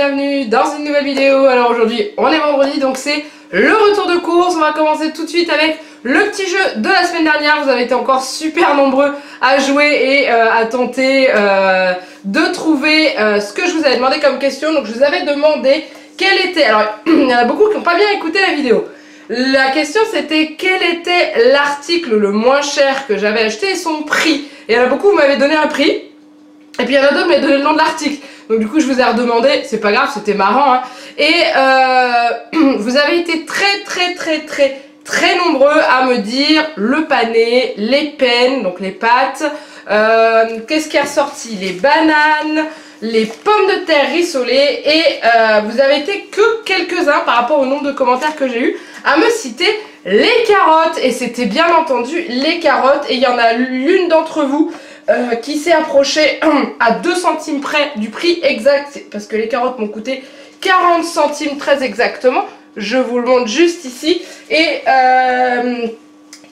bienvenue dans une nouvelle vidéo. Alors aujourd'hui on est vendredi, donc c'est le retour de course. On va commencer tout de suite avec le petit jeu de la semaine dernière. Vous avez été encore super nombreux à jouer et à tenter de trouver ce que je vous avais demandé comme question. Donc je vous avais demandé quel était, alors il y en a beaucoup qui n'ont pas bien écouté la vidéo. La question c'était quel était l'article le moins cher que j'avais acheté et son prix. Et il y en a beaucoup qui m'avaient donné un prix. Et puis il y en a d'autres qui m'avaient donné le nom de l'article. Donc du coup je vous ai redemandé, c'est pas grave, c'était marrant hein. Et vous avez été très nombreux à me dire le pané, les pennes, donc les pâtes, qu'est-ce qui est ressorti, les bananes, les pommes de terre rissolées. Et vous avez été que quelques-uns par rapport au nombre de commentaires que j'ai eu à me citer les carottes. Et c'était bien entendu les carottes. Et il y en a l'une d'entre vous qui s'est approchée à 2 centimes près du prix exact, parce que les carottes m'ont coûté 40 centimes très exactement. Je vous le montre juste ici. Et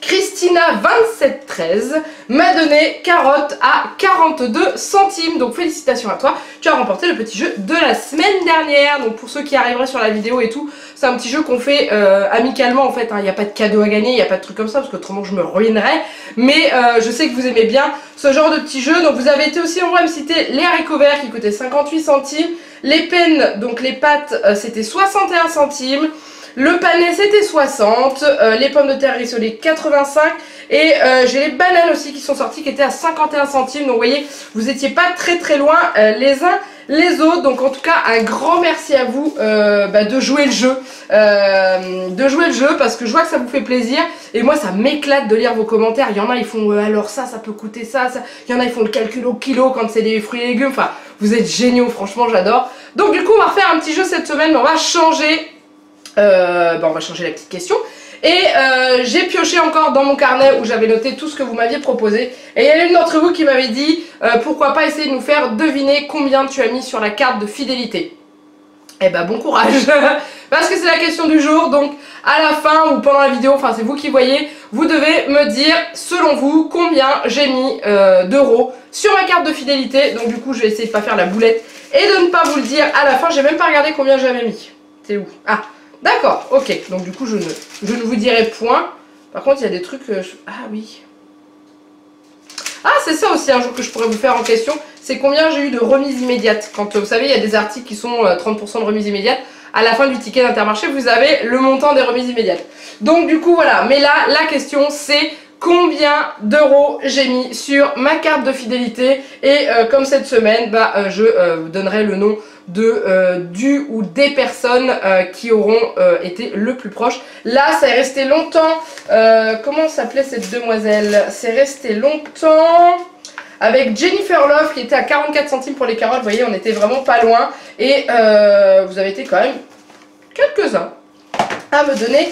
Christina2713 m'a donné carottes à 42 centimes. Donc félicitations à toi, tu as remporté le petit jeu de la semaine dernière. Donc pour ceux qui arriveraient sur la vidéo et tout, c'est un petit jeu qu'on fait amicalement en fait. Il n'y a pas de cadeau à gagner, il n'y a pas de truc comme ça parce qu'autrement je me ruinerais. Mais je sais que vous aimez bien ce genre de petit jeu. Donc vous avez été aussi nombreux à me citer les haricots verts qui coûtaient 58 centimes. Les pennes, donc les pâtes, c'était 61 centimes. Le pané c'était 60, les pommes de terre rissolées 85 et j'ai les bananes aussi qui sont sorties qui étaient à 51 centimes. Donc vous voyez, vous étiez pas très loin les uns les autres. Donc en tout cas un grand merci à vous de jouer le jeu, parce que je vois que ça vous fait plaisir et moi ça m'éclate de lire vos commentaires. Il y en a ils font alors ça peut coûter ça, il y en a ils font le calcul au kilo quand c'est des fruits et légumes. Enfin vous êtes géniaux, franchement j'adore. Donc du coup on va refaire un petit jeu cette semaine, mais on va changer. On va changer la petite question. Et j'ai pioché encore dans mon carnet où j'avais noté tout ce que vous m'aviez proposé. Et il y a une d'entre vous qui m'avait dit pourquoi pas essayer de nous faire deviner combien tu as mis sur la carte de fidélité. Eh ben bon courage parce que c'est la question du jour. Donc à la fin ou pendant la vidéo, enfin c'est vous qui voyez, vous devez me dire selon vous combien j'ai mis d'euros sur ma carte de fidélité. Donc du coup je vais essayer de pas faire la boulette et de ne pas vous le dire à la fin. J'ai même pas regardé combien j'avais mis. C'est où? Ah d'accord, ok, donc du coup je ne vous dirai point. Par contre il y a des trucs ah oui. Ah c'est ça aussi un jour que je pourrais vous faire en question. C'est combien j'ai eu de remise immédiate. Quand vous savez il y a des articles qui sont 30% de remise immédiate. À la fin du ticket d'Intermarché vous avez le montant des remises immédiates. Donc du coup voilà, mais là la question c'est combien d'euros j'ai mis sur ma carte de fidélité. Et comme cette semaine je vous donnerai le nom du ou des personnes qui auront été le plus proche. Là ça est resté longtemps, comment s'appelait cette demoiselle? C'est resté longtemps avec Jennifer Love qui était à 44 centimes pour les carottes. Vous voyez on était vraiment pas loin. Et vous avez été quand même quelques-uns à me donner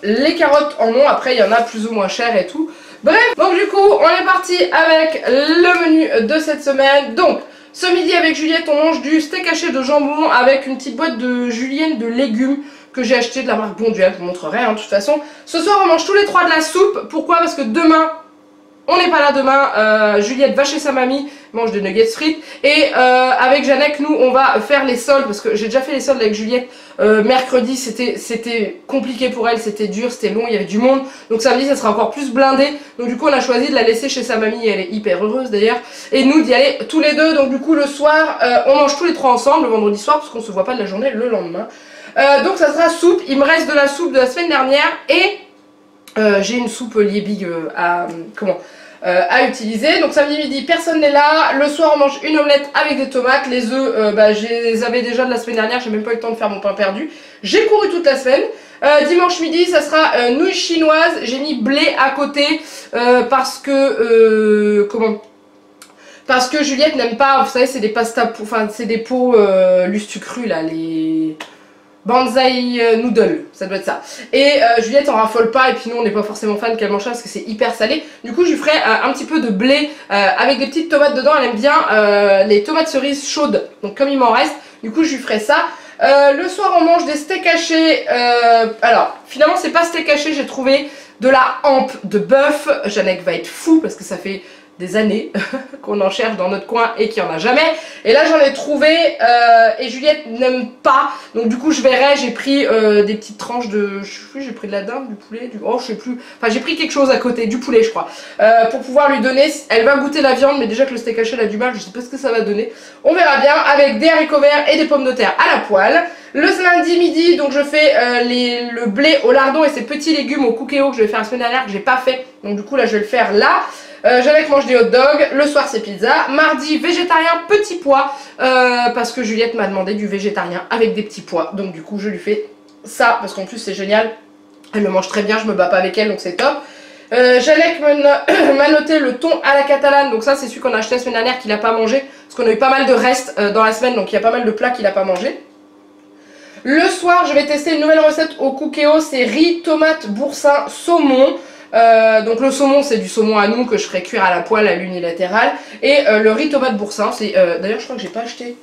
les carottes en nom. Après il y en a plus ou moins cher et tout. Bref, donc du coup on est parti avec le menu de cette semaine. Donc ce midi avec Juliette on mange du steak haché de jambon avec une petite boîte de julienne de légumes que j'ai acheté de la marque Bonduel, je vous montrerai hein, de toute façon. Ce soir on mange tous les trois de la soupe. Pourquoi? Parce que demain, on n'est pas là demain, Juliette va chez sa mamie, mange des nuggets frites. Et avec Jeannette, nous on va faire les soldes, parce que j'ai déjà fait les soldes avec Juliette mercredi, c'était compliqué pour elle, c'était dur, c'était long, il y avait du monde. Donc samedi ça sera encore plus blindé. Donc du coup on a choisi de la laisser chez sa mamie, elle est hyper heureuse d'ailleurs. Et nous d'y aller tous les deux, donc du coup le soir, on mange tous les trois ensemble le vendredi soir, parce qu'on se voit pas de la journée le lendemain. Donc ça sera soupe, il me reste de la soupe de la semaine dernière et... j'ai une soupe liebig à utiliser. Donc samedi midi personne n'est là. Le soir on mange une omelette avec des tomates. Les œufs je les avais déjà de la semaine dernière. J'ai même pas eu le temps de faire mon pain perdu. J'ai couru toute la semaine. Dimanche midi ça sera nouilles chinoises. J'ai mis blé à côté parce que parce que Juliette n'aime pas, vous savez c'est des pastas, enfin c'est des pots lustucru là, les Banzai noodle, ça doit être ça. Et Juliette en raffole pas et puis nous on n'est pas forcément fan qu'elle mange ça parce que c'est hyper salé. Du coup je lui ferai un petit peu de blé avec des petites tomates dedans. Elle aime bien les tomates cerises chaudes, donc comme il m'en reste, du coup je lui ferai ça. Le soir on mange des steaks hachés. Alors finalement c'est pas steak haché, j'ai trouvé de la hampe de bœuf. Jeannette va être fou parce que ça fait des années qu'on en cherche dans notre coin et qu'il n'y en a jamais. Et là j'en ai trouvé et Juliette n'aime pas. Donc du coup je verrai, j'ai pris des petites tranches de... Je sais plus, j'ai pris de la dinde, du poulet, du... Oh je sais plus. Enfin j'ai pris quelque chose à côté, du poulet je crois. Pour pouvoir lui donner. Elle va goûter la viande mais déjà que le steak haché elle a du mal, je sais pas ce que ça va donner. On verra bien avec des haricots verts et des pommes de terre à la poêle. Le lundi midi donc je fais le blé au lardon et ces petits légumes au cookéo que je vais faire la semaine dernière que j'ai pas fait. Donc du coup là je vais le faire là. Jeannette mange des hot dogs, le soir c'est pizza. Mardi végétarien petit pois parce que Juliette m'a demandé du végétarien avec des petits pois. Donc du coup je lui fais ça parce qu'en plus c'est génial. Elle me mange très bien, je me bats pas avec elle donc c'est top. Jeannette m'a noté le thon à la catalane, donc ça c'est celui qu'on a acheté la semaine dernière qu'il a pas mangé parce qu'on a eu pas mal de restes dans la semaine donc il y a pas mal de plats qu'il a pas mangé. Le soir je vais tester une nouvelle recette au cookéo, c'est riz, tomate, boursin, saumon. Donc le saumon c'est du saumon à nous que je ferai cuire à la poêle à l'unilatéral. Et le riz tomate boursin c'est... D'ailleurs je crois que j'ai pas acheté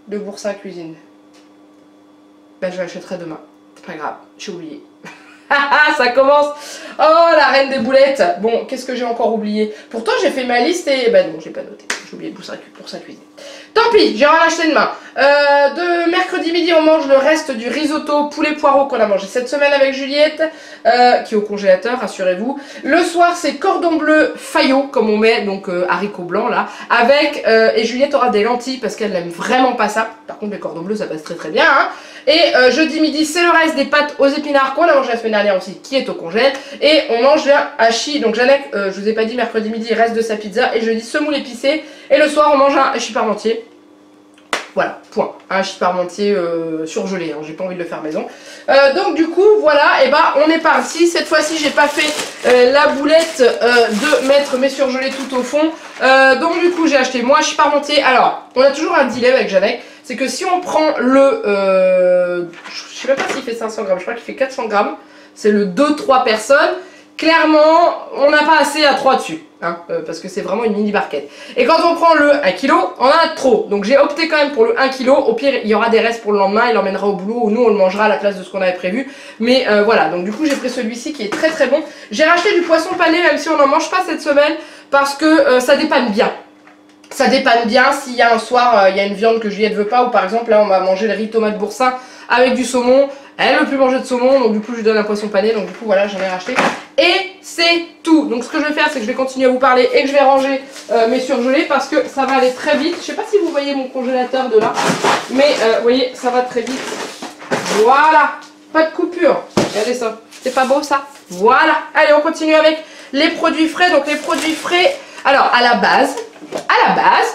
de boursin cuisine. Ben je l'achèterai demain. C'est pas grave, j'ai oublié. Ça commence. Oh la reine des boulettes. Bon qu'est-ce que j'ai encore oublié? Pourtant j'ai fait ma liste et... Ben non j'ai pas noté. J'ai oublié le boursin cuisine. Tant pis, j'irai en acheter demain. De mercredi midi, on mange le reste du risotto poulet poireau qu'on a mangé cette semaine avec Juliette, qui est au congélateur, rassurez-vous. Le soir, c'est cordon bleu faillot, comme on met, donc haricots blancs là, avec, et Juliette aura des lentilles parce qu'elle n'aime vraiment pas ça. Par contre, les cordons bleus, ça passe très très bien. Hein. Et jeudi midi, c'est le reste des pâtes aux épinards qu'on a mangé la semaine dernière aussi, qui est au congèle. Et on mange un hachis, donc Jeannette, je vous ai pas dit, mercredi midi, il reste de sa pizza, et jeudi, semoule épicé. Et le soir, on mange un hachis parmentier. Voilà, point. Un hachis parmentier surgelé, hein, j'ai pas envie de le faire maison. Donc du coup, voilà, et bah on est parti. Cette fois-ci, j'ai pas fait la boulette de mettre mes surgelés tout au fond. Donc du coup, j'ai acheté mon hachis parmentier. Alors, on a toujours un dilemme avec Jeannette, c'est que si on prend le... je sais même pas s'il fait 500 grammes, je crois qu'il fait 400 grammes. C'est le 2-3 personnes. Clairement, on n'a pas assez à 3 dessus, hein, parce que c'est vraiment une mini barquette. Et quand on prend le 1 kg, on en a trop. Donc j'ai opté quand même pour le 1 kg. Au pire, il y aura des restes pour le lendemain, il l'emmènera au boulot ou nous on le mangera à la place de ce qu'on avait prévu. Mais voilà, donc du coup j'ai pris celui-ci qui est très très bon. J'ai racheté du poisson pané, même si on n'en mange pas cette semaine, parce que ça dépanne bien. Ça dépanne bien s'il y a un soir, il y a une viande que Juliette veut pas, ou par exemple là on va manger le riz tomate boursin avec du saumon. Elle ne veut plus manger de saumon, donc du coup je lui donne un poisson pané, donc du coup voilà j'en ai racheté. Et c'est tout. Donc ce que je vais faire c'est que je vais continuer à vous parler et que je vais ranger mes surgelés parce que ça va aller très vite. Je sais pas si vous voyez mon congélateur de là, mais vous voyez ça va très vite. Voilà, pas de coupure. Regardez ça, c'est pas beau ça? Voilà, allez on continue avec les produits frais. Donc les produits frais, alors à la base,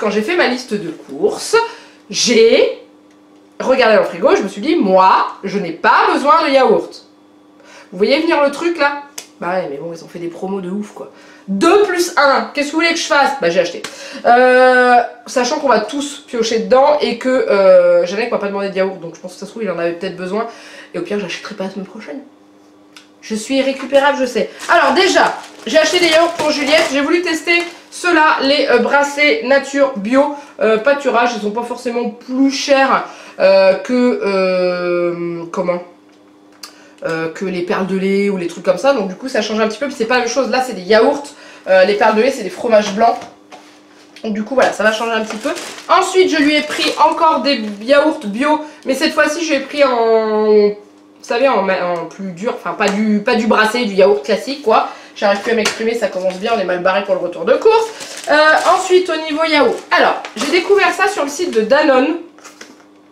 quand j'ai fait ma liste de courses, j'ai... regardez dans le frigo, je me suis dit, moi, je n'ai pas besoin de yaourt. Vous voyez venir le truc là? Bah ouais, mais bon, ils ont fait des promos de ouf quoi. 2 plus 1, qu'est-ce que vous voulez que je fasse? Bah j'ai acheté. Sachant qu'on va tous piocher dedans et que Jeannette m'a pas demandé de yaourt, donc je pense que ça se trouve, il en avait peut-être besoin. Et au pire, j'achèterai pas la semaine prochaine. Je suis récupérable, je sais. Alors déjà, j'ai acheté des yaourts pour Juliette. J'ai voulu tester ceux-là, les brassés nature bio pâturage. Ils sont pas forcément plus chers que les perles de lait ou les trucs comme ça. Donc du coup, ça change un petit peu. Puis c'est pas la même chose. Là, c'est des yaourts. Les perles de lait, c'est des fromages blancs. Donc du coup, voilà, ça va changer un petit peu. Ensuite, je lui ai pris encore des yaourts bio. Mais cette fois-ci, je lui ai pris en... vous savez, en plus dur, enfin pas du brassé, du yaourt classique quoi. J'arrive plus à m'exprimer, ça commence bien, on est mal barré pour le retour de course. Ensuite au niveau yaourt, alors j'ai découvert ça sur le site de Danone.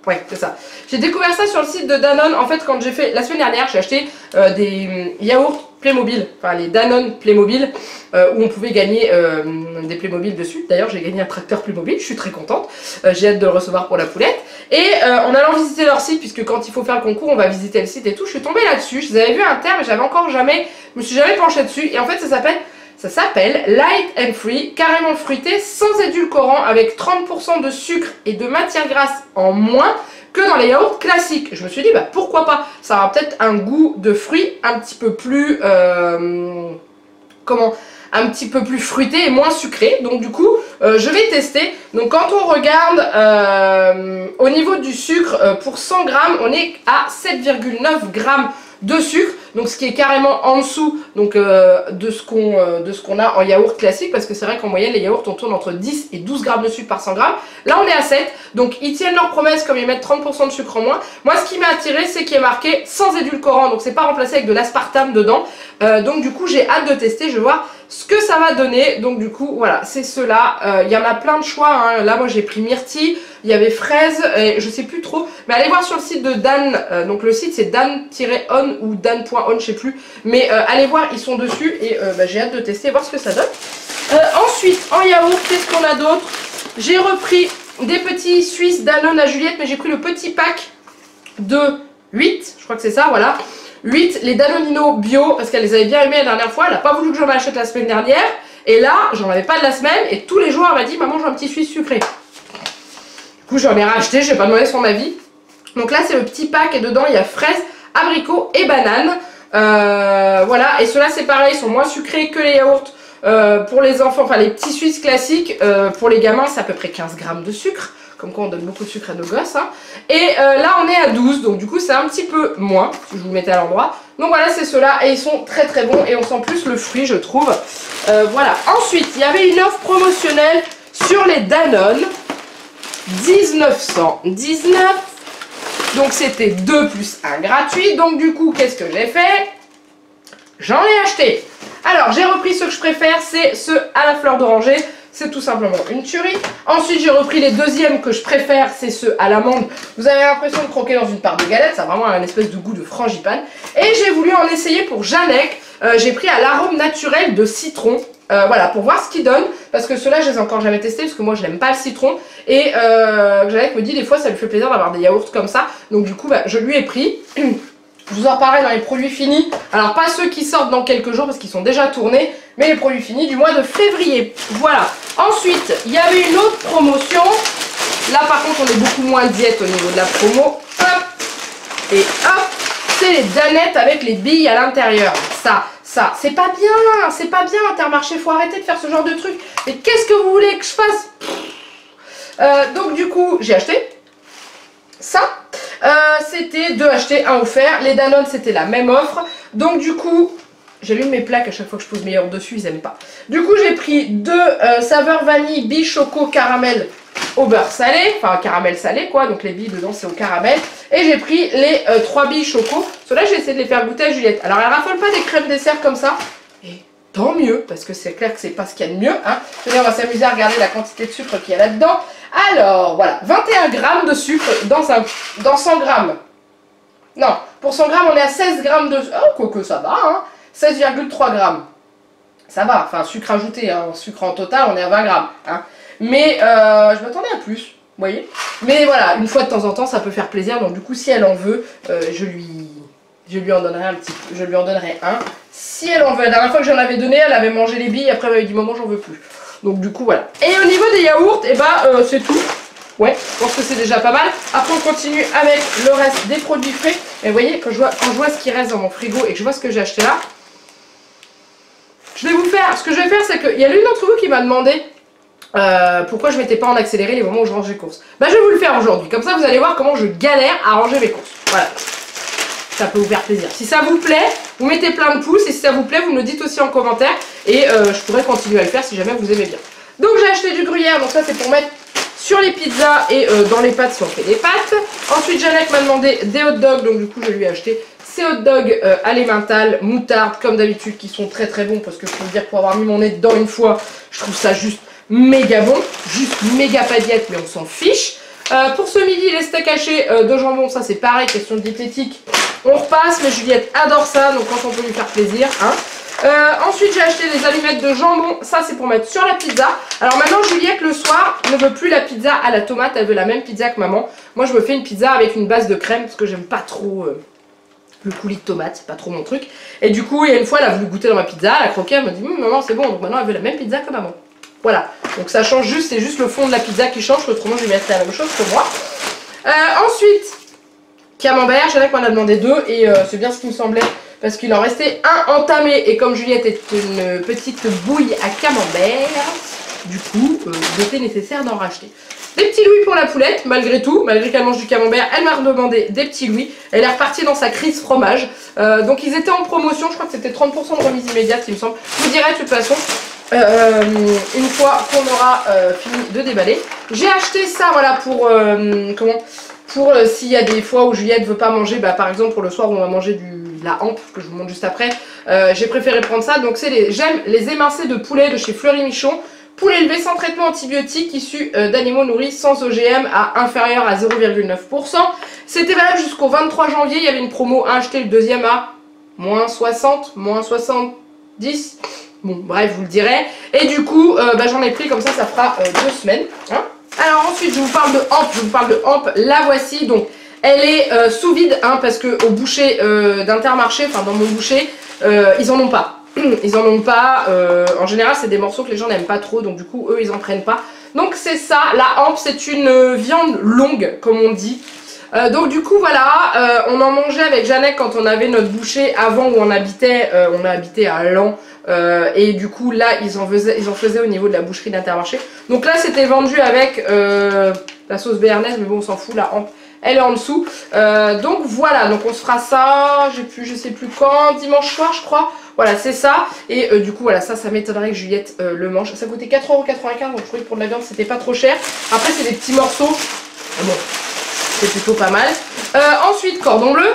Ouais, c'est ça. J'ai découvert ça sur le site de Danone. En fait, quand j'ai fait, la semaine dernière, j'ai acheté des yaourts Playmobil, enfin les Danone Playmobil, où on pouvait gagner des Playmobil dessus. D'ailleurs, j'ai gagné un tracteur Playmobil, je suis très contente. J'ai hâte de le recevoir pour la poulette. Et en allant visiter leur site, puisque quand il faut faire le concours, on va visiter le site et tout, je suis tombée là-dessus. Je les avais vu un terme, mais j'avais encore jamais, je me suis jamais penchée dessus. Et en fait, ça s'appelle Light and Free, carrément fruité, sans édulcorant, avec 30% de sucre et de matière grasse en moins que dans les yaourts classiques. Je me suis dit, bah pourquoi pas? Ça aura peut-être un goût de fruits un petit peu plus... un petit peu plus fruité et moins sucré. Donc du coup, je vais tester. Donc quand on regarde au niveau du sucre, pour 100 grammes, on est à 7,9 grammes de sucre. donc ce qui est carrément en dessous donc, de ce qu'on a en yaourt classique, parce que c'est vrai qu'en moyenne les yaourts on tourne entre 10 et 12 grammes de sucre par 100 grammes. Là on est à 7, donc ils tiennent leur promesse comme ils mettent 30% de sucre en moins. Moi ce qui m'a attiré c'est qu'il est marqué sans édulcorant, donc c'est pas remplacé avec de l'aspartame dedans. Donc du coup j'ai hâte de tester, je vais voir ce que ça va donner. Donc du coup voilà, c'est ceux-là. Il y en a plein de choix, hein. Là moi j'ai pris myrtille, il y avait fraise, et je sais plus trop, mais allez voir sur le site de Dan, donc le site c'est dan-on ou dan.on, je sais plus, mais allez voir, ils sont dessus et j'ai hâte de tester et voir ce que ça donne. Ensuite en yaourt, qu'est-ce qu'on a d'autre? J'ai repris des petits Suisses Danone à Juliette, mais j'ai pris le petit pack de 8, je crois que c'est ça, voilà. 8, les Danonino bio, parce qu'elle les avait bien aimés la dernière fois, elle n'a pas voulu que j'en achète la semaine dernière, et là, j'en avais pas de la semaine, et tous les jours elle m'a dit, maman, je veux un petit Suisse sucré. Du coup, j'en ai racheté, je n'ai pas demandé son avis. Donc là, c'est le petit pack, et dedans, il y a fraises, abricots et bananes. Voilà, et ceux-là, c'est pareil, ils sont moins sucrés que les yaourts. Pour les enfants, enfin les petits Suisses classiques, pour les gamins, c'est à peu près 15 grammes de sucre. Comme quoi on donne beaucoup de sucre à nos gosses, hein. Et là on est à 12, donc du coup c'est un petit peu moins, si je vous le mettais à l'endroit. Donc voilà, c'est ceux-là, et ils sont très très bons, et on sent plus le fruit je trouve. Voilà, ensuite il y avait une offre promotionnelle sur les Danone, 19,19 €. Donc c'était 2 plus 1 gratuit, donc du coup qu'est-ce que j'ai fait? J'en ai acheté. Alors j'ai repris ceux que je préfère, c'est ceux à la fleur d'oranger. C'est tout simplement une tuerie. Ensuite, j'ai repris les deuxièmes que je préfère, c'est ceux à l'amande. Vous avez l'impression de croquer dans une part de galette, ça a vraiment un espèce de goût de frangipane. Et j'ai voulu en essayer pour Janek. J'ai pris à l'arôme naturel de citron. Voilà, pour voir ce qu'il donne. Parce que ceux-là, je les ai encore jamais testés, parce que moi, je n'aime pas le citron. Et Janek me dit, des fois, ça lui fait plaisir d'avoir des yaourts comme ça. Donc du coup, je lui ai pris. Je vous en reparlerai dans les produits finis. Alors pas ceux qui sortent dans quelques jours parce qu'ils sont déjà tournés, mais les produits finis du mois de février. Voilà. Ensuite, il y avait une autre promotion. Là par contre, on est beaucoup moins diète au niveau de la promo. Hop. Et hop. C'est les danettes avec les billes à l'intérieur. Ça, c'est pas bien. C'est pas bien, Intermarché. Faut arrêter de faire ce genre de truc. Mais qu'est-ce que vous voulez que je fasse? Donc du coup, j'ai acheté ça. C'était 2 achetés, 1 offert. Les Danone, c'était la même offre. Donc du coup, j'allume mes plaques à chaque fois que je pose mes yaourts dessus, ils aiment pas. Du coup, j'ai pris 2 saveurs vanille, billes, choco, caramel au beurre salé. Enfin, caramel salé, quoi. Donc les billes dedans, c'est au caramel. Et j'ai pris les 3 billes choco. Ceux-là, j'ai essayé de les faire goûter à Juliette. Alors, elle raffole pas des crèmes dessert comme ça. Et tant mieux, parce que c'est clair que c'est pas ce qu'il y a de mieux, hein. On va s'amuser à regarder la quantité de sucre qu'il y a là-dedans. Alors, voilà, 21 grammes de sucre dans 100 grammes. Non, pour 100 grammes, on est à 16 grammes de... Oh, quoique ça va, hein. 16,3 grammes. Ça va, enfin, sucre ajouté, hein. Sucre en total, on est à 20 grammes, hein. Mais je m'attendais à plus, vous voyez. Mais voilà, une fois de temps en temps, ça peut faire plaisir. Donc du coup, si elle en veut, je lui en donnerai un petit peu. Je lui en donnerai un. Si elle en veut, la dernière fois que j'en avais donné, elle avait mangé les billes, après elle m'avait dit maman, j'en veux plus. Donc du coup voilà. Et au niveau des yaourts, et c'est tout. Ouais, je pense que c'est déjà pas mal. Après on continue avec le reste des produits frais. Et vous voyez, quand je vois ce qui reste dans mon frigo et que je vois ce que j'ai acheté là, je vais vous faire. Ce que je vais faire, c'est qu'il y a l'une d'entre vous qui m'a demandé pourquoi je mettais pas en accéléré les moments où je range les courses. Je vais vous le faire aujourd'hui. Comme ça vous allez voir comment je galère à ranger mes courses. Voilà. Ça peut vous faire plaisir. Si ça vous plaît, vous mettez plein de pouces, et si ça vous plaît, vous me le dites aussi en commentaire, et je pourrais continuer à le faire si jamais vous aimez bien. Donc j'ai acheté du gruyère, donc ça c'est pour mettre sur les pizzas et dans les pâtes si on fait des pâtes. Ensuite Janek m'a demandé des hot dogs, donc du coup je lui ai acheté ces hot dogs à l'emmental, moutarde comme d'habitude, qui sont très très bons, parce que je peux vous dire, pour avoir mis mon nez dedans une fois, je trouve ça juste méga bon, juste méga pas diète, mais on s'en fiche. Pour ce midi, les steaks hachés de jambon, ça c'est pareil, question de diététique, on repasse, mais Juliette adore ça, donc quand on peut lui faire plaisir, hein. Ensuite j'ai acheté des allumettes de jambon, ça c'est pour mettre sur la pizza. Alors maintenant Juliette le soir ne veut plus la pizza à la tomate, elle veut la même pizza que maman. Moi je me fais une pizza avec une base de crème, parce que j'aime pas trop le coulis de tomate, c'est pas trop mon truc. Et du coup, il y a une fois elle a voulu goûter dans ma pizza, elle a croqué, elle m'a dit maman c'est bon, donc maintenant elle veut la même pizza que maman. Voilà, donc ça change juste, c'est juste le fond de la pizza qui change, autrement je vais mettre la même chose que moi. Ensuite, camembert, Janek m'en a demandé 2 et c'est bien ce qui me semblait, parce qu'il en restait un entamé, et comme Juliette est une petite bouille à camembert, du coup il était nécessaire d'en racheter. Des petits louis pour la poulette, malgré tout, malgré qu'elle mange du camembert, elle m'a redemandé des petits louis. Elle est repartie dans sa crise fromage. Donc ils étaient en promotion, je crois que c'était 30% de remise immédiate, il me semble. Je vous dirai de toute façon, une fois qu'on aura fini de déballer. J'ai acheté ça, voilà, pour s'il y a des fois où Juliette veut pas manger, bah, par exemple pour le soir où on va manger de la hampe, que je vous montre juste après. J'ai préféré prendre ça, donc j'aime les émincés de poulet de chez Fleury Michon. Poulet élevé sans traitement antibiotique, issu d'animaux nourris sans OGM à inférieur à 0,9%. C'était valable jusqu'au 23 janvier, il y avait une promo à acheter, le deuxième à moins 60, moins 70. Bon, bref, vous le direz. Et du coup, bah, j'en ai pris comme ça fera 2 semaines. Hein. Alors ensuite, je vous parle de hampe, la voici. Donc, elle est sous vide, hein, parce que au boucher d'Intermarché, enfin dans mon boucher, ils en ont pas. Ils en ont pas, en général c'est des morceaux que les gens n'aiment pas trop, donc du coup eux ils en prennent pas. Donc c'est ça, la hampe c'est une viande longue comme on dit. Donc du coup voilà, on en mangeait avec Jeannette quand on avait notre boucher avant où on habitait à Laon. Et du coup là ils en faisaient au niveau de la boucherie d'Intermarché. Donc là c'était vendu avec la sauce béarnaise, mais bon on s'en fout, la hampe elle est en dessous. Donc voilà, donc on se fera ça, je sais plus quand, dimanche soir je crois. Voilà, c'est ça. Et du coup, voilà, ça m'étonnerait que Juliette le mange. Ça coûtait 4,95 €, donc je trouvais que pour de la viande, c'était pas trop cher. Après, c'est des petits morceaux. Bon, c'est plutôt pas mal. Ensuite, cordon bleu.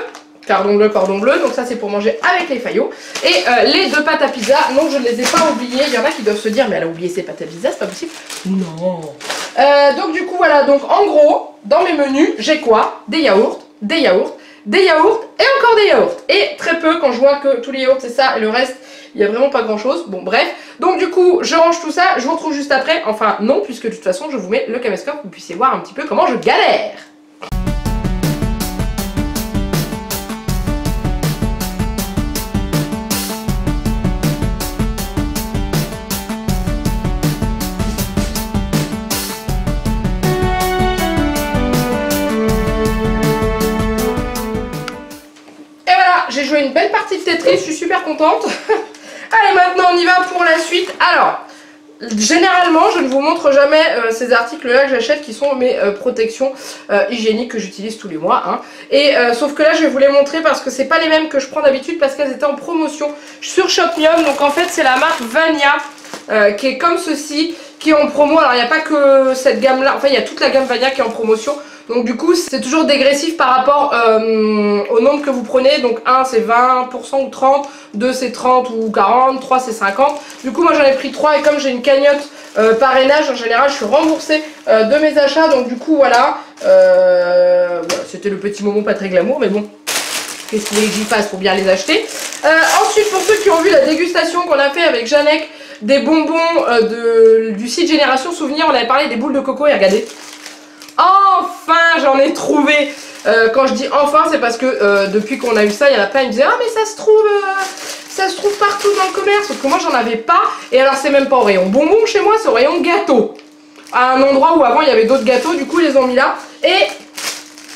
Cordon bleu. Donc ça, c'est pour manger avec les faillots. Et les 2 pâtes à pizza. Non, je ne les ai pas oubliées. Il y en a qui doivent se dire, mais elle a oublié ses pâtes à pizza, c'est pas possible. Non. Donc du coup, voilà. Donc en gros, dans mes menus, j'ai quoi? Des yaourts et encore des yaourts. Et très peu quand je vois que tous les yaourts c'est ça et le reste il n'y a vraiment pas grand chose. Bon bref, donc du coup je range tout ça, je vous retrouve juste après. Enfin non, puisque de toute façon je vous mets le caméscope pour que vous puissiez voir un petit peu comment je galère. J'ai joué une belle partie de Tetris, je suis super contente. Allez, maintenant on y va pour la suite. Alors, généralement, je ne vous montre jamais ces articles-là que j'achète qui sont mes protections hygiéniques que j'utilise tous les mois. Hein. Et sauf que là, je vais vous les montrer parce que c'est pas les mêmes que je prends d'habitude parce qu'elles étaient en promotion sur Shopmium. Donc en fait, c'est la marque Vania qui est comme ceci, qui est en promo. Alors, il n'y a pas que cette gamme-là, enfin, il y a toute la gamme Vania qui est en promotion. Donc du coup c'est toujours dégressif par rapport au nombre que vous prenez. Donc 1 c'est 20% ou 30, 2 c'est 30 ou 40, 3 c'est 50. Du coup moi j'en ai pris 3 et comme j'ai une cagnotte parrainage en général je suis remboursée de mes achats. Donc du coup voilà, voilà c'était le petit moment pas très glamour mais bon. Qu'est-ce qu'il est que j'y fasse pour bien les acheter. Ensuite pour ceux qui ont vu la dégustation qu'on a fait avec Jeannette des bonbons du site Génération Souvenir, on avait parlé des boules de coco et regardez. Enfin j'en ai trouvé. Quand je dis enfin c'est parce que depuis qu'on a eu ça il y en a plein qui me disaient ah mais ça se trouve partout dans le commerce, sauf que moi j'en avais pas. Et alors c'est même pas au rayon bonbons chez moi, c'est au rayon gâteau, à un endroit où avant il y avait d'autres gâteaux, du coup ils les ont mis là. Et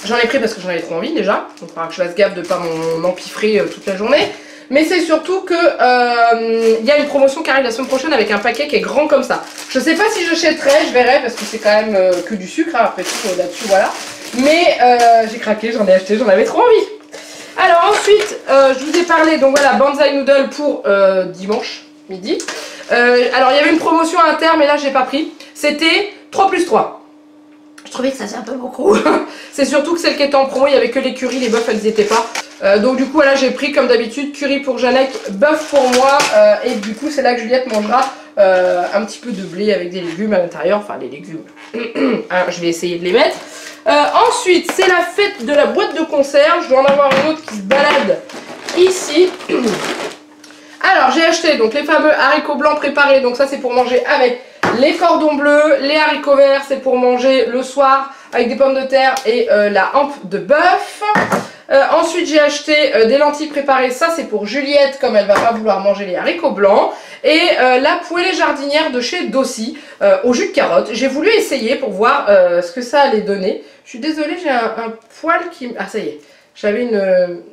j'en ai pris parce que j'en avais trop envie déjà, donc il faudra que je fasse gaffe de pas m'empiffrer toute la journée. Mais c'est surtout que y a une promotion qui arrive la semaine prochaine avec un paquet qui est grand comme ça. Je sais pas si j'achèterai, je verrai parce que c'est quand même que du sucre hein, après tout là-dessus voilà. Mais j'ai craqué, j'en ai acheté, j'en avais trop envie. Alors ensuite je vous ai parlé donc voilà Banzai Noodle pour dimanche midi. Alors il y avait une promotion à terme mais là j'ai pas pris. C'était 3 plus 3. Je trouvais que ça faisait un peu beaucoup. C'est surtout que celle qui était en promo, il n'y avait que les currys, les bœufs elles n'y étaient pas. Donc du coup voilà j'ai pris comme d'habitude curry pour Jeannette, bœuf pour moi et du coup c'est là que Juliette mangera un petit peu de blé avec des légumes à l'intérieur, enfin les légumes, hein, je vais essayer de les mettre. Ensuite c'est la fête de la boîte de conserve, je dois en avoir une autre qui se balade ici. Alors j'ai acheté donc les fameux haricots blancs préparés, donc ça c'est pour manger avec les cordons bleus, les haricots verts c'est pour manger le soir avec des pommes de terre et la hampe de bœuf. Ensuite j'ai acheté des lentilles préparées, ça c'est pour Juliette comme elle va pas vouloir manger les haricots blancs. Et la poêlée jardinière de chez Dossi au jus de carotte. J'ai voulu essayer pour voir ce que ça allait donner. Je suis désolée j'ai un poil qui... Ah ça y est, j'avais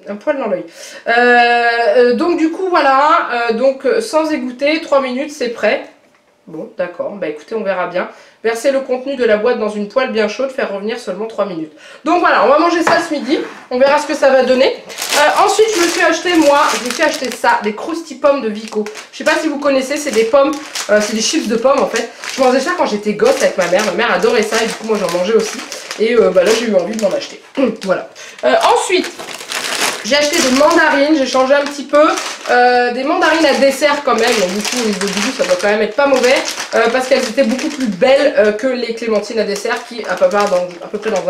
un poil dans l'œil. Donc du coup voilà, donc sans égoutter, 3 minutes c'est prêt. Bon, d'accord. Bah écoutez, on verra bien. Verser le contenu de la boîte dans une poêle bien chaude, faire revenir seulement 3 minutes. Donc voilà, on va manger ça ce midi. On verra ce que ça va donner. Ensuite, je me suis acheté, ça, des Krusty Pommes de Vico. Je sais pas si vous connaissez, c'est des pommes, c'est des chips de pommes en fait. Je mangeais ça quand j'étais gosse avec ma mère. Ma mère adorait ça et du coup, moi j'en mangeais aussi. Et bah là, j'ai eu envie de m'en acheter. Voilà. Ensuite, j'ai acheté des mandarines, j'ai changé un petit peu, des mandarines à dessert quand même, donc du coup au niveau du goût ça doit quand même être pas mauvais, parce qu'elles étaient beaucoup plus belles que les clémentines à dessert qui à peu près dans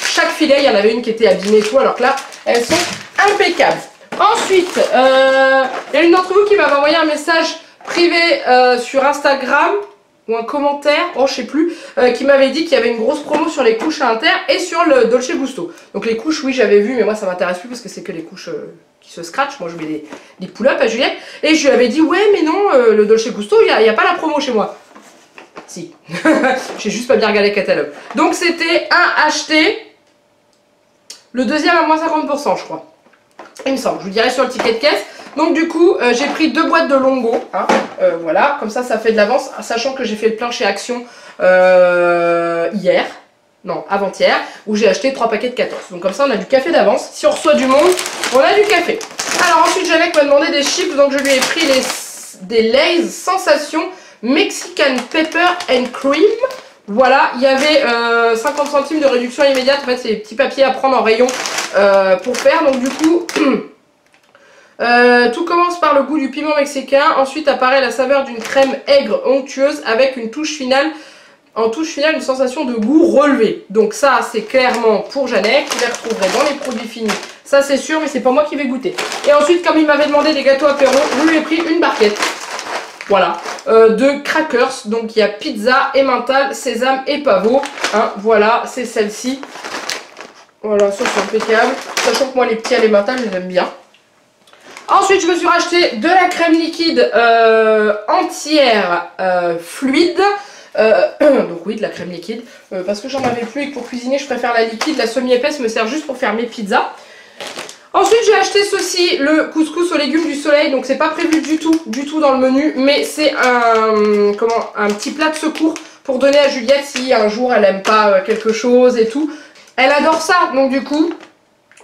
chaque filet il y en avait une qui était abîmée et tout, alors que là elles sont impeccables. Ensuite, il y a une d'entre vous qui m'avait envoyé un message privé sur Instagram, ou un commentaire, oh je sais plus, qui m'avait dit qu'il y avait une grosse promo sur les couches à Inter et sur le Dolce Gusto. Donc les couches, oui j'avais vu, mais moi ça m'intéresse plus parce que c'est que les couches qui se scratchent. Moi je mets des pull-ups à Juliette. Et je lui avais dit, ouais mais non, le Dolce Gusto, il n'y a pas la promo chez moi. Si, j'ai juste pas bien regardé le catalogue. Donc c'était un acheté, le deuxième à moins 50% je crois. Il me semble, je vous dirai sur le ticket de caisse. Donc du coup, j'ai pris 2 boîtes de Longo, hein, voilà, comme ça fait de l'avance, sachant que j'ai fait le plein chez Action avant-hier, où j'ai acheté 3 paquets de 14. Donc comme ça, on a du café d'avance. Si on reçoit du monde, on a du café. Alors ensuite, Janek m'a demandé des chips, donc je lui ai pris des Lay's Sensation Mexican Pepper and Cream. Voilà, il y avait 50 centimes de réduction immédiate. En fait, c'est des petits papiers à prendre en rayon pour faire. Donc du coup... tout commence par le goût du piment mexicain, ensuite apparaît la saveur d'une crème aigre onctueuse avec une touche finale, une sensation de goût relevé. Donc ça c'est clairement pour Janek, vous les retrouverez dans les produits finis, ça c'est sûr, mais c'est pas moi qui vais goûter. Et ensuite comme il m'avait demandé des gâteaux apéro, je lui ai pris une barquette, voilà, de crackers, donc il y a pizza, emmental, sésame et pavot, hein, voilà, c'est celle-ci. Voilà, ça c'est impeccable, sachant que moi les petits à l'emmental je les aime bien. Ensuite, je me suis racheté de la crème liquide entière fluide. Donc oui, de la crème liquide. Parce que j'en avais plus et que pour cuisiner, je préfère la liquide. La semi-épaisse me sert juste pour faire mes pizzas. Ensuite, j'ai acheté ceci, le couscous aux légumes du soleil. Donc c'est pas prévu du tout dans le menu. Mais c'est un petit plat de secours pour donner à Juliette si un jour elle aime pas quelque chose et tout. Elle adore ça. Donc du coup,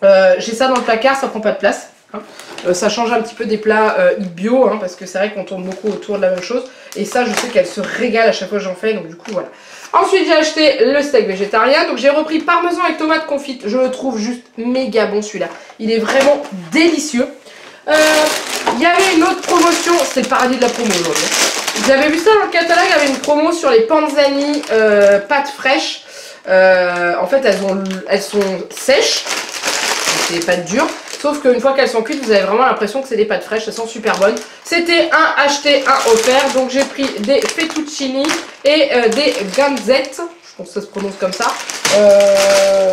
j'ai ça dans le placard, ça prend pas de place. Ça change un petit peu des plats bio, hein, parce que c'est vrai qu'on tourne beaucoup autour de la même chose. Et ça, je sais qu'elle se régale à chaque fois que j'en fais, donc du coup, voilà. Ensuite, j'ai acheté le steak végétarien. Donc j'ai repris parmesan avec tomate confite. Je le trouve juste méga bon celui-là. Il est vraiment délicieux. Il y avait une autre promotion, c'était le paradis de la promo aujourd'hui. J'avais vu ça dans le catalogue, il y avait une promo sur les panzani pâtes fraîches. En fait, elles sont sèches, c'est des pâtes dures. Sauf qu'une fois qu'elles sont cuites, vous avez vraiment l'impression que c'est des pâtes fraîches, elles sont super bonnes. C'était un acheté, un offert. Donc j'ai pris des fettuccini et des ganzettes. Je pense que ça se prononce comme ça.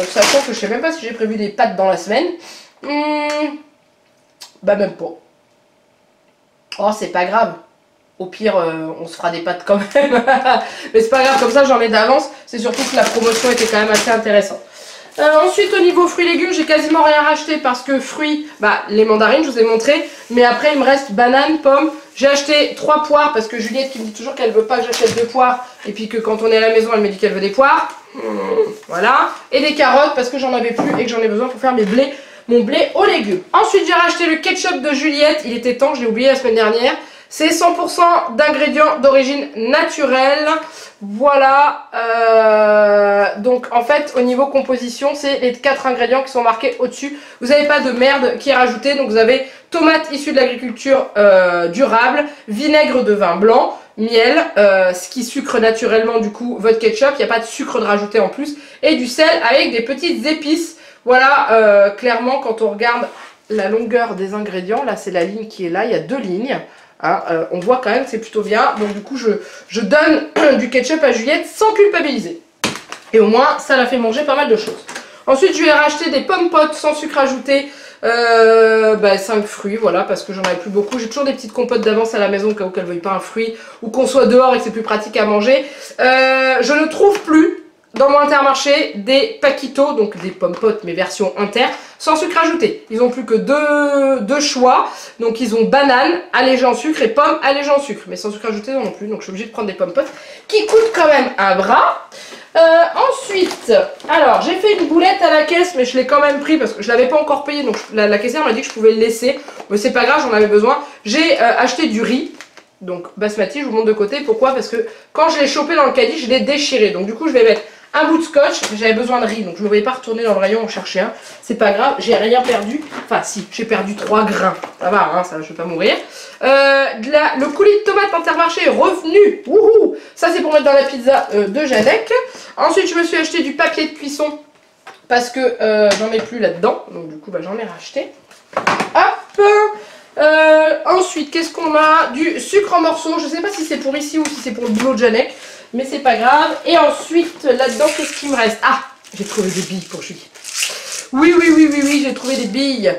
Sachant que je sais même pas si j'ai prévu des pâtes dans la semaine. Bah même pas. Oh, c'est pas grave. Au pire, on se fera des pâtes quand même. Mais c'est pas grave, comme ça j'en ai d'avance. C'est surtout que la promotion était quand même assez intéressante. Ensuite au niveau fruits et légumes, j'ai quasiment rien racheté parce que fruits, les mandarines je vous ai montré, mais après il me reste bananes, pommes. J'ai acheté 3 poires parce que Juliette qui me dit toujours qu'elle veut pas que j'achète de poires et puis que quand on est à la maison elle me dit qu'elle veut des poires. Voilà, et des carottes parce que j'en avais plus et que j'en ai besoin pour faire mon blé aux légumes. Ensuite j'ai racheté le ketchup de Juliette, il était temps, je l'ai oublié la semaine dernière. C'est 100% d'ingrédients d'origine naturelle. Voilà. Donc en fait au niveau composition, c'est les 4 ingrédients qui sont marqués au-dessus. Vous n'avez pas de merde qui est rajoutée. Donc vous avez tomates issues de l'agriculture durable, vinaigre de vin blanc, miel, ce qui sucre naturellement du coup votre ketchup. Il n'y a pas de sucre de rajouter en plus. Et du sel avec des petites épices. Voilà, clairement quand on regarde la longueur des ingrédients, là c'est la ligne qui est là, il y a 2 lignes. Hein, on voit quand même que c'est plutôt bien. Donc du coup je donne du ketchup à Juliette sans culpabiliser. Et au moins ça l'a fait manger pas mal de choses. Ensuite je lui ai racheté des pommes potes sans sucre ajouté. 5 fruits, voilà, parce que j'en avais plus beaucoup. J'ai toujours des petites compotes d'avance à la maison au cas où qu'elle ne veuille pas un fruit ou qu'on soit dehors et que c'est plus pratique à manger. Je ne trouve plus dans mon Intermarché des Paquito, donc des pommes potes mais version inter, sans sucre ajouté. Ils ont plus que deux choix, donc ils ont banane allégée en sucre et pomme allégée en sucre, mais sans sucre ajouté non plus, donc je suis obligée de prendre des pommes potes qui coûtent quand même un bras. Ensuite, alors j'ai fait une boulette à la caisse, mais je l'ai quand même pris parce que je l'avais pas encore payé, donc la caissière m'a dit que je pouvais le laisser, mais c'est pas grave, j'en avais besoin. J'ai acheté du riz. Donc basmati, je vous montre de côté. Pourquoi? Parce que quand je l'ai chopé dans le caddie, je l'ai déchiré. Donc du coup, je vais mettre un bout de scotch. J'avais besoin de riz, donc je ne me voyais pas retourner dans le rayon en chercher un. C'est pas grave, j'ai rien perdu. Enfin si, j'ai perdu 3 grains. Ça va, hein, ça, je vais pas mourir. Le coulis de tomate Intermarché est revenu. Wouhou! Ça c'est pour mettre dans la pizza de Janek. Ensuite, je me suis acheté du papier de cuisson parce que j'en ai plus là-dedans. Donc du coup, bah, j'en ai racheté. Hop! Ensuite, qu'est-ce qu'on a? Du sucre en morceaux. Je sais pas si c'est pour ici ou si c'est pour le boulot de Janek, mais c'est pas grave. Et ensuite, là-dedans, qu'est-ce qui me reste? Ah, j'ai trouvé des billes pour Julie. Oui, j'ai trouvé des billes.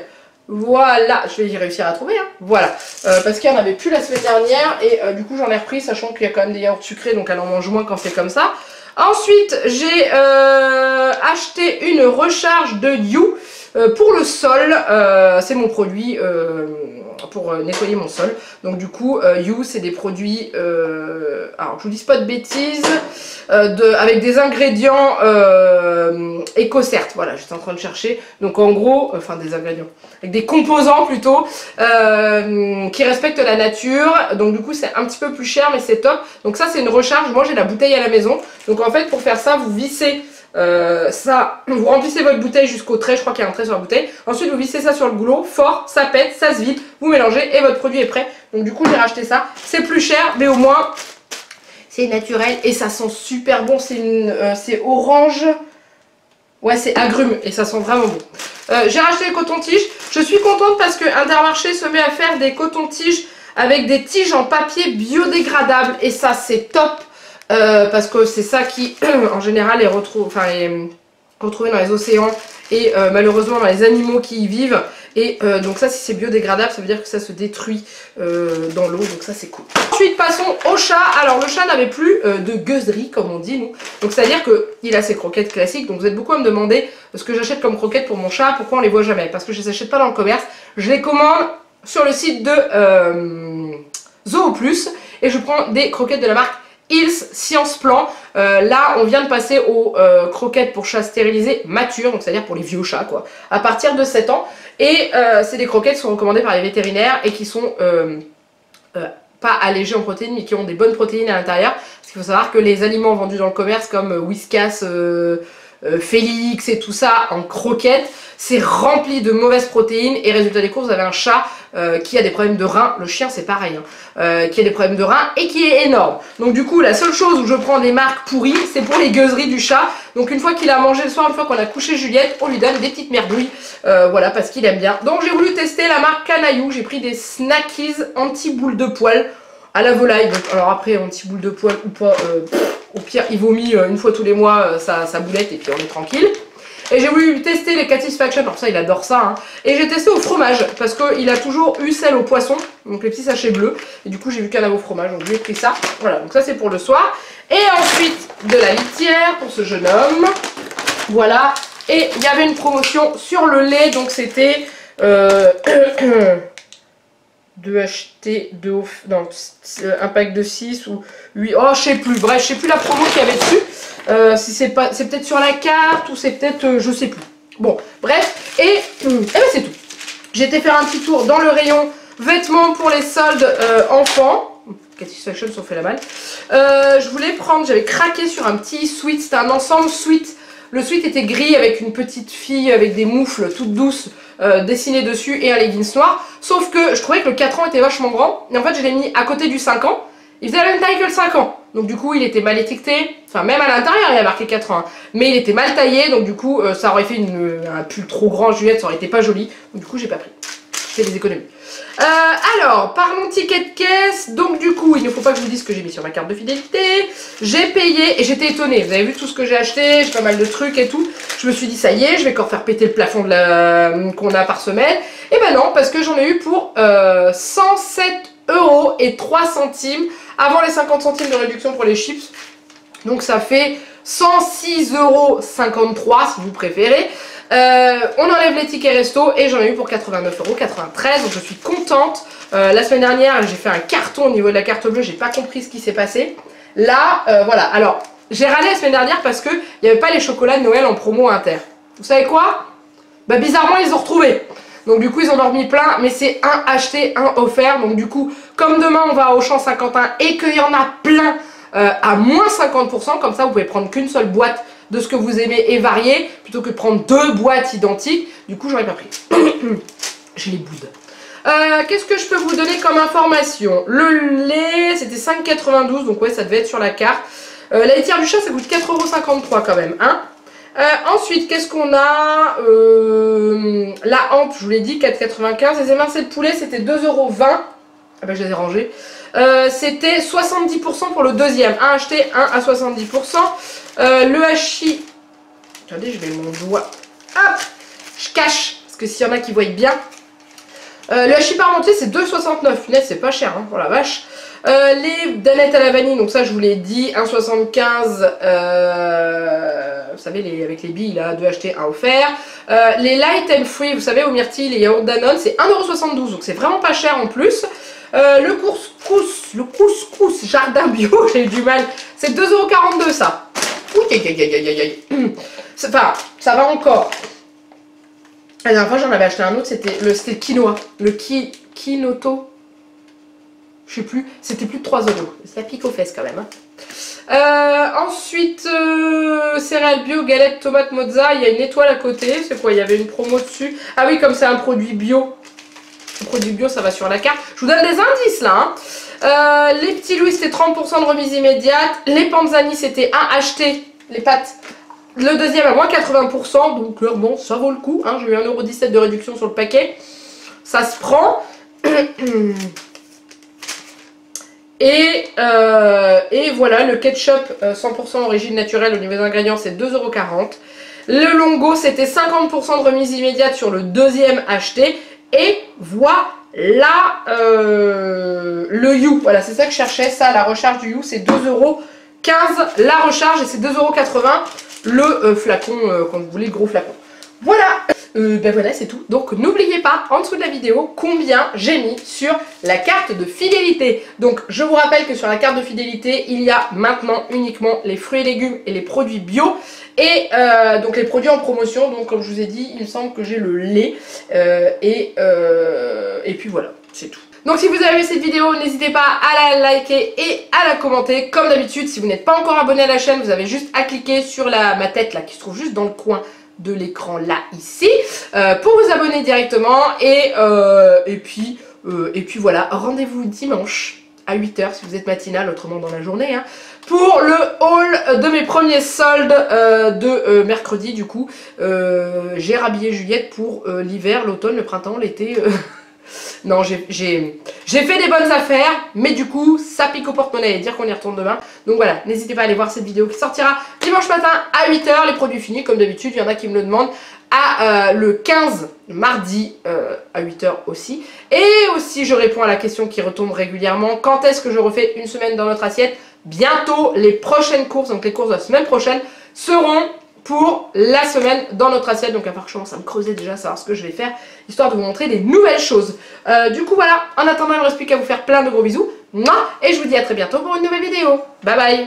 Voilà, je vais y réussir à trouver. Hein. Voilà, parce qu'il n'y en avait plus la semaine dernière et du coup, j'en ai repris, sachant qu'il y a quand même des yaourts sucrés, donc elle en mange moins quand c'est comme ça. Ensuite, j'ai acheté une recharge de You pour le sol. C'est mon produit pour nettoyer mon sol. Donc du coup, You, c'est des produits, alors je vous dis pas de bêtises, avec des ingrédients éco-cert. Voilà, j'étais en train de chercher. Donc en gros, enfin des ingrédients, avec des composants plutôt, qui respectent la nature. Donc du coup, c'est un petit peu plus cher, mais c'est top. Donc ça, c'est une recharge. Moi, j'ai la bouteille à la maison. Donc en fait, pour faire ça, vous vissez ça, vous remplissez votre bouteille jusqu'au trait, je crois qu'il y a un trait sur la bouteille. Ensuite vous vissez ça sur le goulot, fort, ça pète, ça se vide, vous mélangez et votre produit est prêt. Donc du coup j'ai racheté ça, c'est plus cher mais au moins c'est naturel et ça sent super bon. C'est orange, ouais c'est agrumes et ça sent vraiment bon. J'ai racheté les cotons-tiges, je suis contente parce que Intermarché se met à faire des cotons-tiges avec des tiges en papier biodégradable et ça c'est top. Parce que c'est ça qui en général est retrouvé dans les océans et malheureusement dans les animaux qui y vivent et donc ça si c'est biodégradable ça veut dire que ça se détruit dans l'eau, donc ça c'est cool. Ensuite passons au chat. Alors le chat n'avait plus de gueuserie comme on dit nous, donc c'est à dire qu'il a ses croquettes classiques. Donc vous êtes beaucoup à me demander ce que j'achète comme croquettes pour mon chat, pourquoi on les voit jamais, parce que je les achète pas dans le commerce, je les commande sur le site de Zooplus et je prends des croquettes de la marque Hills Science Plan. Là on vient de passer aux croquettes pour chats stérilisés matures, donc c'est à dire pour les vieux chats quoi, à partir de 7 ans et c'est des croquettes qui sont recommandées par les vétérinaires et qui sont pas allégées en protéines mais qui ont des bonnes protéines à l'intérieur, parce qu'il faut savoir que les aliments vendus dans le commerce comme Whiskas, Félix et tout ça en croquettes, c'est rempli de mauvaises protéines et résultat des courses vous avez un chat qui a des problèmes de reins, le chien c'est pareil, hein, qui a des problèmes de reins et qui est énorme. Donc du coup la seule chose où je prends des marques pourries c'est pour les gueuseries du chat. Donc une fois qu'il a mangé le soir, une fois qu'on a couché Juliette, on lui donne des petites merdouilles, voilà parce qu'il aime bien. Donc j'ai voulu tester la marque Canaillou, j'ai pris des Snackies anti-boules de poils à la volaille. Donc, alors après anti-boules de poils ou pas, au pire il vomit une fois tous les mois sa boulette et puis on est tranquille. Et j'ai voulu tester les Catisfaction, alors ça il adore ça, hein. Et j'ai testé au fromage, parce qu'il a toujours eu celle au poisson, donc les petits sachets bleus. Et du coup j'ai vu qu'il y en avait au fromage, donc j'ai pris ça. Voilà, donc ça c'est pour le soir. Et ensuite de la litière pour ce jeune homme. Voilà, et il y avait une promotion sur le lait, donc c'était... de acheter un pack de 6 ou 8, oh je sais plus, bref je sais plus la promo qu'il y avait dessus, si c'est pas, c'est peut-être sur la carte ou c'est peut-être, je sais plus, bon bref, et ben c'est tout. J'ai été faire un petit tour dans le rayon vêtements pour les soldes enfants, Satisfaction s'en fait la malle, je voulais prendre, j'avais craqué sur un petit sweat, c'était un ensemble sweat. Le sweat était gris avec une petite fille avec des moufles toutes douces dessinées dessus et un leggings noir. Sauf que je trouvais que le 4 ans était vachement grand. Et en fait je l'ai mis à côté du 5 ans. Il faisait la même taille que le 5 ans. Donc du coup il était mal étiqueté. Enfin même à l'intérieur il y a marqué 4 ans. Hein. Mais il était mal taillé. Donc du coup ça aurait fait un pull trop grand Juliette. Ça aurait été pas joli. Donc du coup j'ai pas pris. J'ai fait des économies. Alors, par mon ticket de caisse, donc du coup, il ne faut pas que je vous dise ce que j'ai mis sur ma carte de fidélité. J'ai payé et j'étais étonnée. Vous avez vu tout ce que j'ai acheté, j'ai pas mal de trucs et tout. Je me suis dit, ça y est, je vais encore faire péter le plafond qu'on a par semaine. Et ben non, parce que j'en ai eu pour 107,03 € avant les 50 centimes de réduction pour les chips. Donc ça fait 106,53 € si vous préférez. On enlève les tickets resto et j'en ai eu pour 89,93 €, donc je suis contente. La semaine dernière j'ai fait un carton au niveau de la carte bleue, j'ai pas compris ce qui s'est passé. Là, voilà, alors j'ai râlé la semaine dernière parce qu'il n'y avait pas les chocolats de Noël en promo Inter. Vous savez quoi? Bah bizarrement ils ont retrouvé. Donc du coup ils en ont remis plein, mais c'est un acheté, un offert. Donc du coup, comme demain on va au Auchan Saint-Quentin et qu'il y en a plein à moins 50%, comme ça vous pouvez prendre qu'une seule boîte de ce que vous aimez et varier, plutôt que de prendre 2 boîtes identiques. Du coup j'aurais pas pris. J'ai les boudes. Qu'est-ce que je peux vous donner comme information? Le lait c'était 5,92 €, donc ouais ça devait être sur la carte. La laitière du chat ça coûte 4,53 € quand même, hein. Ensuite, qu'est-ce qu'on a? La hampe, je vous l'ai dit, 4,95 €. Les émincés de poulet, c'était 2,20 €. Ah ben, je les ai rangés. C'était 70% pour le deuxième. Un acheté, un à 70%. Le hachis. Attendez, je vais mon doigt. Hop! Je cache, parce que s'il y en a qui voient bien. Le hachis parmentier, c'est 2,69 €. Punaise, c'est pas cher, hein, pour la vache. Les danettes à la vanille, donc ça je vous l'ai dit, 1,75 €, vous savez, avec les billes là, 2 achetés, 1 offert. Les light and free, vous savez, au myrtille, les yaourts Danone, c'est 1,72 €, donc c'est vraiment pas cher en plus. Le couscous jardin bio, j'ai eu du mal, c'est 2,42 € ça. Enfin, ça va encore. La dernière fois j'en avais acheté un autre, c'était le quinoa, le quinoto. Je sais plus, c'était plus de 3 €. Ça pique aux fesses quand même. Hein. Ensuite, céréales bio, galettes, tomates, mozza. Il y a une étoile à côté. C'est quoi? Il y avait une promo dessus. Ah oui, comme c'est un produit bio. Le produit bio, ça va sur la carte. Je vous donne des indices là. Hein. Les petits Louis, c'était 30% de remise immédiate. Les Panzani, c'était un acheté. Les pâtes. Le deuxième à moins 80%. Donc clairement, ça vaut le coup. Hein. J'ai eu 1,17 € de réduction sur le paquet. Ça se prend. Et voilà, le ketchup 100% origine naturelle au niveau des ingrédients, c'est 2,40 €. Le Longo, c'était 50% de remise immédiate sur le deuxième acheté. Et voilà, le You, voilà, c'est ça que je cherchais. Ça, la recharge du You, c'est 2,15 € la recharge et c'est 2,80 € le flacon, quand vous voulez, le gros flacon. Voilà, ben voilà, c'est tout. Donc n'oubliez pas en dessous de la vidéo combien j'ai mis sur la carte de fidélité. Donc je vous rappelle que sur la carte de fidélité, il y a maintenant uniquement les fruits et légumes et les produits bio. Et donc les produits en promotion, donc comme je vous ai dit, il me semble que j'ai le lait. Et puis voilà, c'est tout. Donc si vous avez aimé cette vidéo, n'hésitez pas à la liker et à la commenter. Comme d'habitude, si vous n'êtes pas encore abonné à la chaîne, vous avez juste à cliquer sur ma tête là qui se trouve juste dans le coin de l'écran là ici pour vous abonner directement et puis voilà, rendez-vous dimanche à 8 h si vous êtes matinal, autrement dans la journée, hein, pour le haul de mes premiers soldes de mercredi. Du coup j'ai rhabillé Juliette pour l'hiver, l'automne, le printemps, l'été. Non, j'ai fait des bonnes affaires, mais du coup, ça pique au porte-monnaie et dire qu'on y retourne demain. Donc voilà, n'hésitez pas à aller voir cette vidéo qui sortira dimanche matin à 8 h. Les produits finis, comme d'habitude, il y en a qui me le demandent. Le 15, mardi, à 8 h aussi. Et aussi, je réponds à la question qui retombe régulièrement. Quand est-ce que je refais une semaine dans notre assiette? Bientôt, les prochaines courses, donc les courses de la semaine prochaine, seront pour la semaine dans notre assiette. Donc à part que je commence à me creuser déjà à savoir ce que je vais faire, histoire de vous montrer des nouvelles choses. Du coup voilà, en attendant il ne me reste plus qu'à vous faire plein de gros bisous. Et je vous dis à très bientôt pour une nouvelle vidéo. Bye bye.